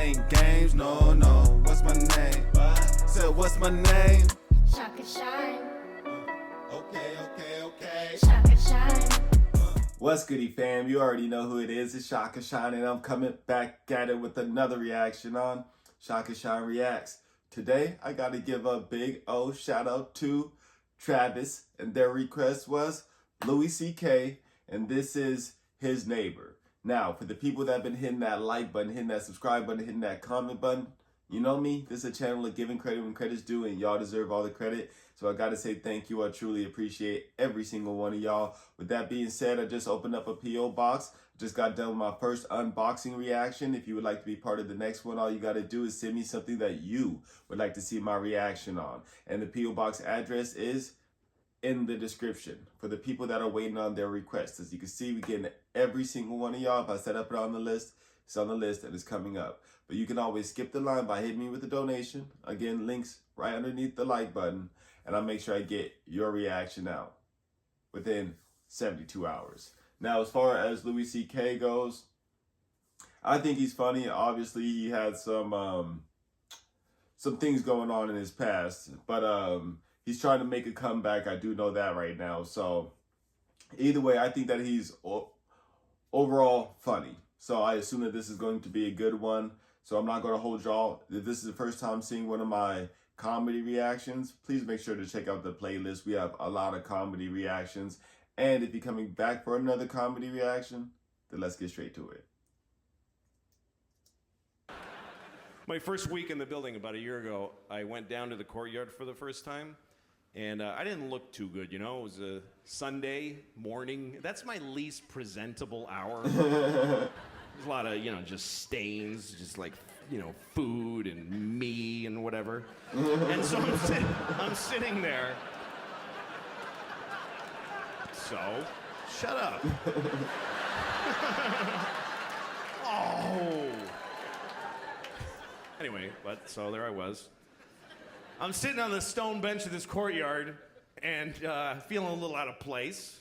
playing games, no, no. What's my name? Said, what's my name? ShakaShine. Okay. ShakaShine. What's goody, fam? You already know who it is. It's ShakaShine, and I'm coming back at it with another reaction on ShakaShine Reacts. Today, I got to give a big shout out to Travis, and their request was Louie CK, and this is his neighbor. Now, for the people that have been hitting that like button, hitting that subscribe button, hitting that comment button, you know me, this is a channel of giving credit when credit's due, and y'all deserve all the credit. So I gotta say thank you. I truly appreciate every single one of y'all. With that being said, I just opened up a P.O. box. Just got done with my first unboxing reaction. If you would like to be part of the next one, all you gotta do is send me something that you would like to see my reaction on. And the P.O. box address is in the description for the people that are waiting on their requests. As you can see, we're getting every single one of y'all. If I set up it on the list, it's on the list and it's coming up. But you can always skip the line by hitting me with a donation. Again, links right underneath the like button, and I'll make sure I get your reaction out within 72 hours. Now, as far as Louie CK goes, I think he's funny. Obviously, he had some things going on in his past, but he's trying to make a comeback. I do know that right now. So either way, I think that he's overall funny. So I assume that this is going to be a good one. So I'm not going to hold y'all. If this is the first time seeing one of my comedy reactions, please make sure to check out the playlist. We have a lot of comedy reactions. And if you're coming back for another comedy reaction, then let's get straight to it. My first week in the building about a year ago, I went down to the courtyard for the first time, and I didn't look too good, you know? It was a Sunday morning. That's my least presentable hour. There's a lot of, just stains, just like, food and me and whatever. And so I'm sitting there. So, shut up. Oh. Anyway, so there I was. I'm sitting on the stone bench of this courtyard and feeling a little out of place.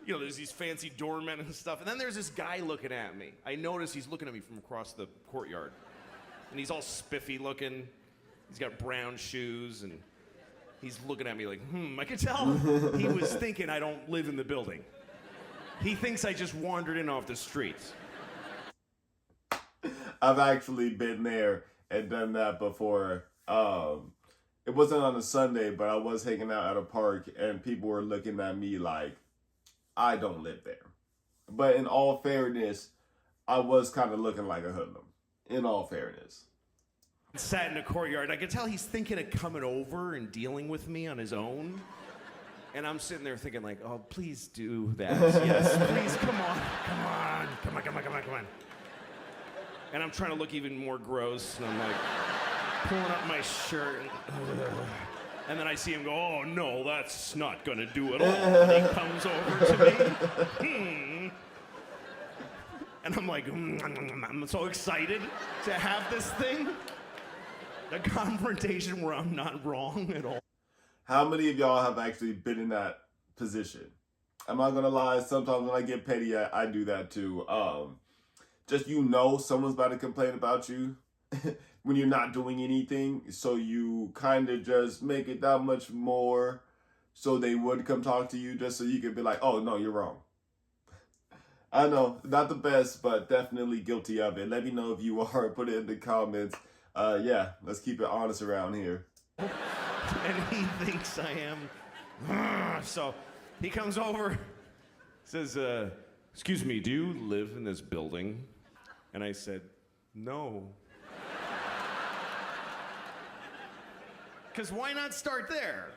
There's these fancy doormen and stuff. And then there's this guy looking at me. I notice he's looking at me from across the courtyard. And he's all spiffy looking. He's got brown shoes and he's looking at me like, I could tell he was thinking I don't live in the building. He thinks I just wandered in off the streets. I've actually been there and done that before. It wasn't on a Sunday, but I was hanging out at a park and people were looking at me like I don't live there. But in all fairness, I was kind of looking like a hoodlum. In all fairness. Sat in the courtyard. I could tell he's thinking of coming over and dealing with me on his own. And I'm sitting there thinking like, oh, please do that. Yes, please, come on. And I'm trying to look even more gross. And I'm like pulling up my shirt. And then I see him go, oh, no, that's not going to do at all. And he comes over to me. And I'm like, I'm so excited to have this thing. A confrontation where I'm not wrong at all. How many of y'all have actually been in that position? I'm not gonna lie, sometimes when I get petty, I do that too. Just someone's about to complain about you when you're not doing anything, so you kind of just make it that much more so they would come talk to you just so you could be like, oh no, you're wrong. I know, not the best, but definitely guilty of it. Let me know if you are, put it in the comments. Yeah, let's keep it honest around here. And he thinks I am. So he comes over, says, excuse me, do you live in this building? And I said, no. Because why not start there?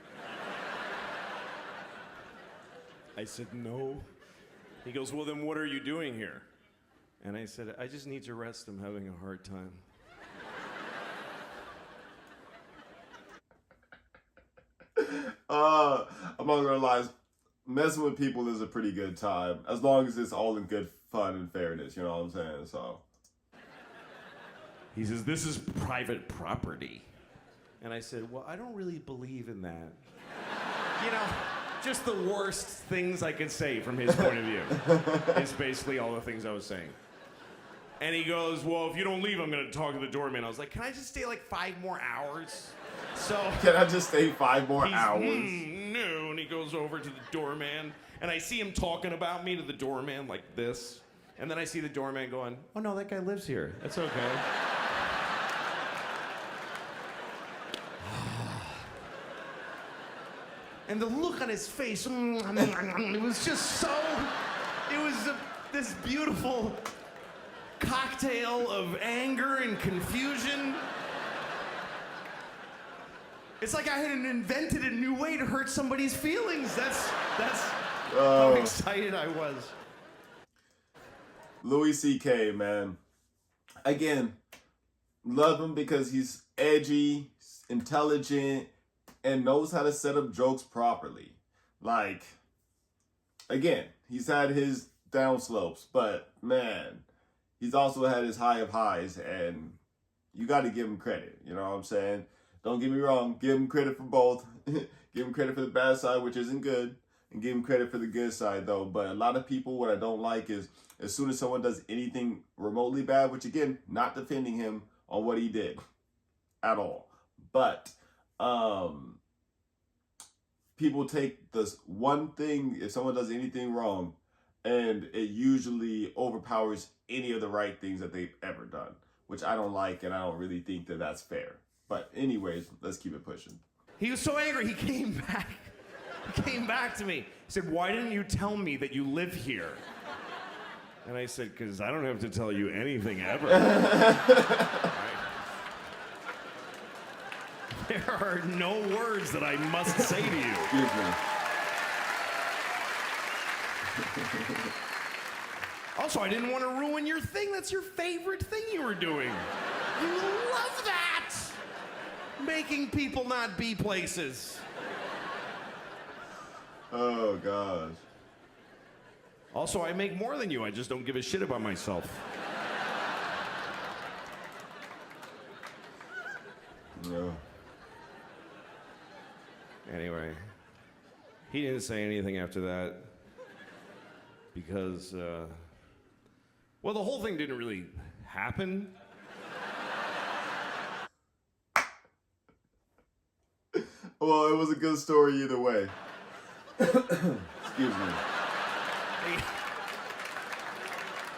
I said, no. He goes, well, then what are you doing here? And I said, I just need to rest. I'm having a hard time. I'm not gonna lie, messing with people is a pretty good time, as long as it's all in good fun and fairness, you know what I'm saying? So he says, this is private property. And I said, well, I don't really believe in that. Just the worst things I could say from his point of view is basically all the things I was saying. And he goes, well, if you don't leave, I'm gonna talk to the doorman. I was like, can I just stay like 5 more hours? So Can I just stay 5 more hours? No, and he goes over to the doorman, and I see him talking about me to the doorman like this. And then I see the doorman going, oh no, that guy lives here. That's okay. And the look on his face, it was just so, it was this beautiful cocktail of anger and confusion. It's like I had invented a new way to hurt somebody's feelings. That's how excited I was. Louie C.K., man. Again, love him because he's edgy, intelligent, and knows how to set up jokes properly. Like, again, he's had his downslopes, but man, he's also had his high of highs, and you got to give him credit. You know what I'm saying? Don't get me wrong. Give him credit for both. Give him credit for the bad side, which isn't good, and give him credit for the good side, though. But a lot of people, what I don't like is as soon as someone does anything remotely bad, which again, not defending him on what he did at all, but people take this one thing, if someone does anything wrong, and it usually overpowers any of the right things that they've ever done, which I don't like, and I don't really think that that's fair. But anyways, let's keep it pushing. He was so angry, he came back. He came back to me. He said, why didn't you tell me that you live here? And I said, because I don't have to tell you anything ever. There are no words that I must say to you. Excuse me. Also, I didn't want to ruin your thing. That's your favorite thing you were doing. You love that. Making people not be places. Oh, gosh. Also, I make more than you. I just don't give a shit about myself. No. Anyway, he didn't say anything after that because, well, the whole thing didn't really happen. Well, it was a good story either way. Excuse me.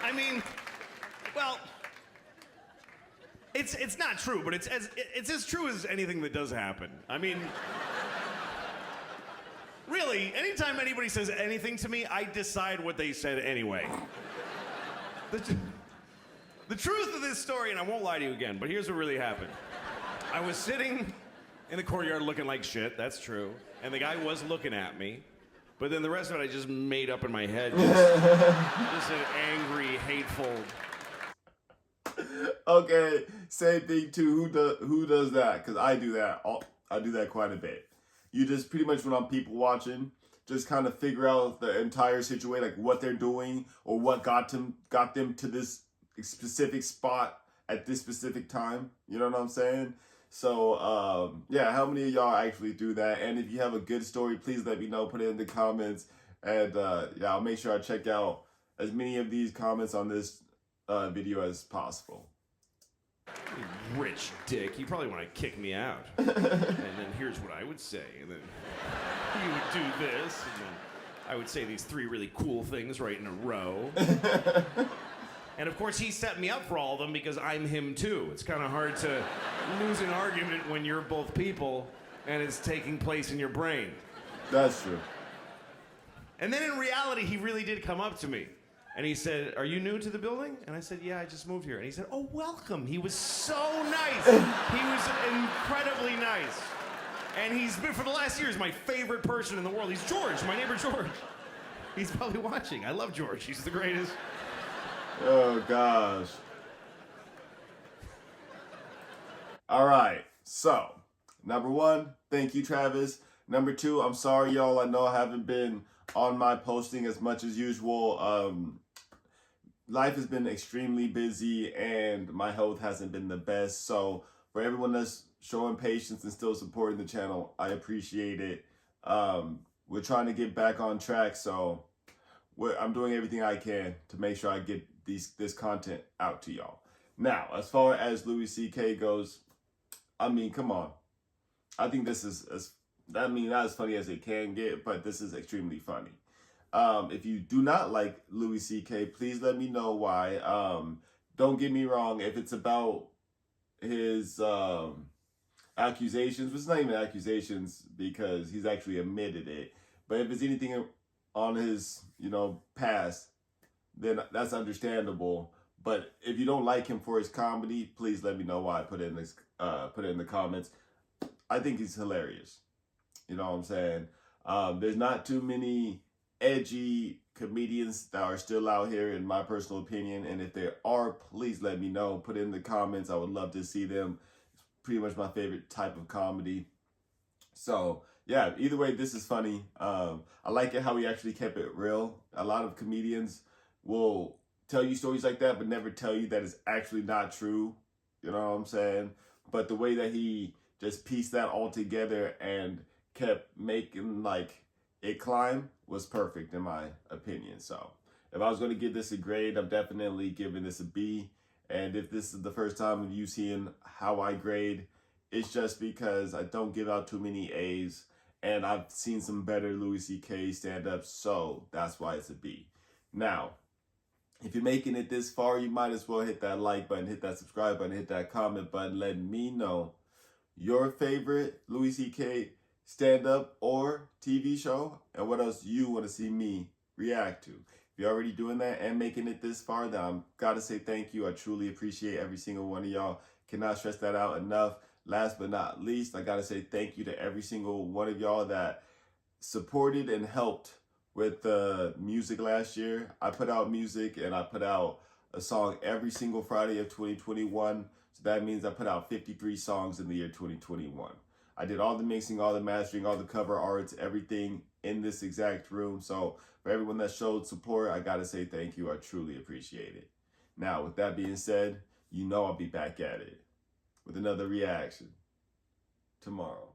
I mean, well, it's not true, but it's as true as anything that does happen. I mean, really, anytime anybody says anything to me, I decide what they said anyway. The truth of this story, and I won't lie to you again, but here's what really happened. I was sitting in the courtyard looking like shit, that's true, and the guy was looking at me, but then the rest of it I just made up in my head, just an angry, hateful... Okay, same thing too. Who does that? Because I do that. I do that quite a bit. You just pretty much when I'm people watching, just kind of figure out the entire situation, like what they're doing or what got them to this specific spot at this specific time. You know what I'm saying? So yeah, how many of y'all actually do that? And if you have a good story, please let me know. Put it in the comments, and yeah, I'll make sure I check out as many of these comments on this video as possible. You rich dick, you probably want to kick me out. And then here's what I would say, and then you would do this, and then I would say these 3 really cool things right in a row. And of course he set me up for all of them because I'm him too. It's kind of hard to lose an argument when you're both people and it's taking place in your brain. That's true. And then in reality, he really did come up to me. And he said, are you new to the building? And I said, yeah, I just moved here. And he said, oh, welcome. He was so nice. He was incredibly nice. And he's been, for the last year, he's my favorite person in the world. He's George, my neighbor George. He's probably watching. I love George. He's the greatest. Oh, gosh. All right. So, number 1, thank you, Travis. Number 2, I'm sorry, y'all. I know I haven't been on my posting as much as usual. Life has been extremely busy and my health hasn't been the best. So for everyone that's showing patience and still supporting the channel, I appreciate it. We're trying to get back on track, so I'm doing everything I can to make sure I get this content out to y'all. Now, as far as Louis C.K. goes, I mean, come on. I think this is not as funny as it can get, but this is extremely funny. If you do not like Louis C.K., please let me know why. Don't get me wrong, if it's about his accusations, which is not even accusations because he's actually admitted it, but if it's anything on his, past, then that's understandable. But if you don't like him for his comedy, please let me know why. Put it in the comments. I think he's hilarious. You know what I'm saying? There's not too many edgy comedians that are still out here, in my personal opinion. And if there are, please let me know. Put it in the comments. I would love to see them. It's pretty much my favorite type of comedy. So yeah, either way, this is funny. I like it how he actually kept it real. A lot of comedians will tell you stories like that, but never tell you that it's actually not true. You know what I'm saying? But the way that he just pieced that all together and kept making it climb was perfect in my opinion. So if I was going to give this a grade, I'm definitely giving this a B. And if this is the first time of you seeing how I grade, it's just because I don't give out too many A's, and I've seen some better Louis C.K. stand-ups, so that's why it's a B. Now, if you're making it this far, you might as well hit that like button, hit that subscribe button, hit that comment button. Let me know your favorite Louis C.K. stand-up or TV show, and what else you want to see me react to. If you're already doing that and making it this far, then I've got to say thank you. I truly appreciate every single one of y'all. Cannot stress that out enough. Last but not least, I got to say thank you to every single one of y'all that supported and helped with the music last year. I put out music, and I put out a song every single Friday of 2021. So that means I put out 53 songs in the year 2021. I did all the mixing, all the mastering, all the cover arts, everything in this exact room. So for everyone that showed support, I got to say thank you. I truly appreciate it. Now, with that being said, I'll be back at it with another reaction tomorrow.